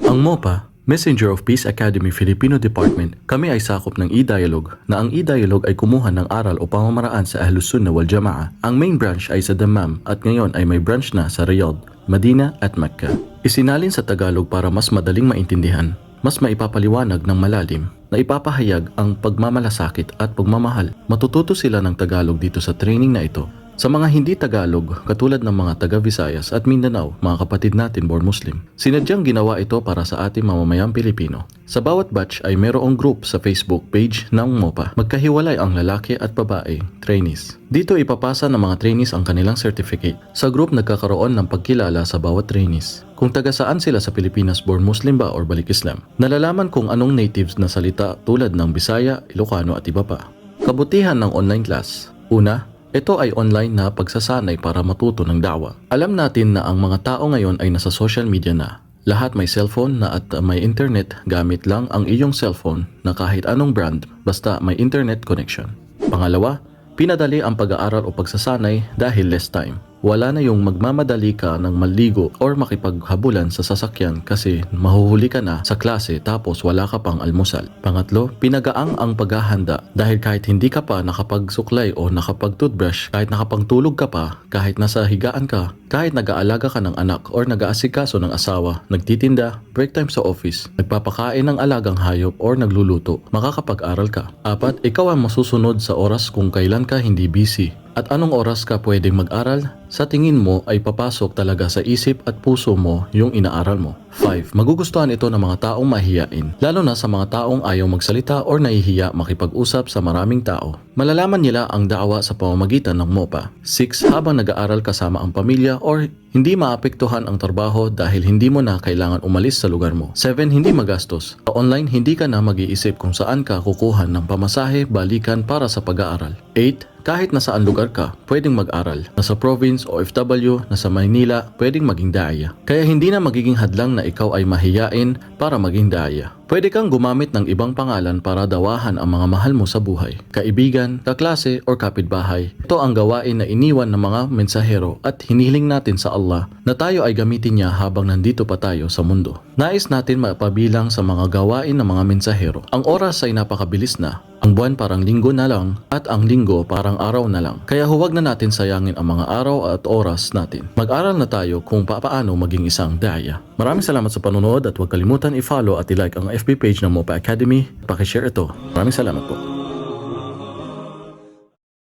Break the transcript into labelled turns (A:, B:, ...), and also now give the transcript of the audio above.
A: Ang MOPA, Messenger of Peace Academy Filipino Department, kami ay sakop ng e-dialogue na ang e-dialogue ay kumuha ng aral o pamamaraan sa Ahlus Sunnah wal Jamaa. Ang main branch ay sa Dammam at ngayon ay may branch na sa Riyadh, Medina at Mecca. Isinalin sa Tagalog para mas madaling maintindihan, mas maipapaliwanag ng malalim na ipapahayag ang pagmamalasakit at pagmamahal. Matututo sila ng Tagalog dito sa training na ito. Sa mga hindi Tagalog, katulad ng mga taga Visayas at Mindanao, mga kapatid natin born Muslim, sinadyang ginawa ito para sa ating mamamayang Pilipino. Sa bawat batch ay mayroong group sa Facebook page ng MOPA. Magkahiwalay ang lalaki at babae, trainees. Dito ipapasa ng mga trainees ang kanilang certificate. Sa group nagkakaroon ng pagkilala sa bawat trainees. Kung taga saan sila sa Pilipinas, born Muslim ba or balik Islam. Nalalaman kung anong natives na salita tulad ng Bisaya, Ilocano at iba pa. Kabutihan ng online class. Una, ito ay online na pagsasanay para matuto ng da'wa. Alam natin na ang mga tao ngayon ay nasa social media na. Lahat may cellphone na at may internet, gamit lang ang iyong cellphone na kahit anong brand basta may internet connection. Pangalawa, pinadali ang pag-aaral o pagsasanay dahil less time. Wala na yung magmamadali ka ng maligo or makipaghabulan sa sasakyan kasi mahuhuli ka na sa klase tapos wala ka pang almusal. Pangatlo, pinagaang ang paghahanda dahil kahit hindi ka pa nakapagsuklay o nakapag-toothbrush, kahit nakapagtulog ka pa, kahit nasa higaan ka, kahit nag-aalaga ka ng anak or nag-aasikaso ng asawa, nagtitinda, break time sa office, nagpapakain ng alagang hayop or nagluluto, makakapag-aral ka. Apat, ikaw ang masusunod sa oras kung kailan ka hindi busy. At anong oras ka pwedeng mag-aral? Sa tingin mo ay papasok talaga sa isip at puso mo yung inaaral mo. 5. Magugustuhan ito ng mga taong mahihiyain, lalo na sa mga taong ayaw magsalita or nahihiya makipag-usap sa maraming tao. Malalaman nila ang da'wa sa pamamagitan ng MOPA. 6. Habang nag-aaral kasama ang pamilya or hindi maapektuhan ang trabaho dahil hindi mo na kailangan umalis sa lugar mo. 7. Hindi magastos. Sa online, hindi ka na mag-iisip kung saan ka kukuha ng pamasahe, balikan para sa pag-aaral. 8. Kahit nasaan lugar ka, pwedeng mag-aral. Nasa province, OFW, nasa Maynila, pwedeng maging daya. Kaya hindi na magiging hadlang na ikaw ay mahiyain para maging daya. Pwede kang gumamit ng ibang pangalan para dawahan ang mga mahal mo sa buhay. Kaibigan, kaklase, or kapitbahay. Ito ang gawain na iniwan ng mga mensahero at hinihiling natin sa Allah na tayo ay gamitin niya habang nandito pa tayo sa mundo. Nais natin mapabilang sa mga gawain ng mga mensahero. Ang oras ay napakabilis na. Ang buwan parang linggo na lang at ang linggo parang araw na lang. Kaya huwag na natin sayangin ang mga araw at oras natin. Mag-aral na tayo kung paano maging isang daya. Maraming salamat sa panonood at huwag kalimutan i-follow at i-like ang FB page ng MOPA Academy. Pakishare ito. Maraming salamat po.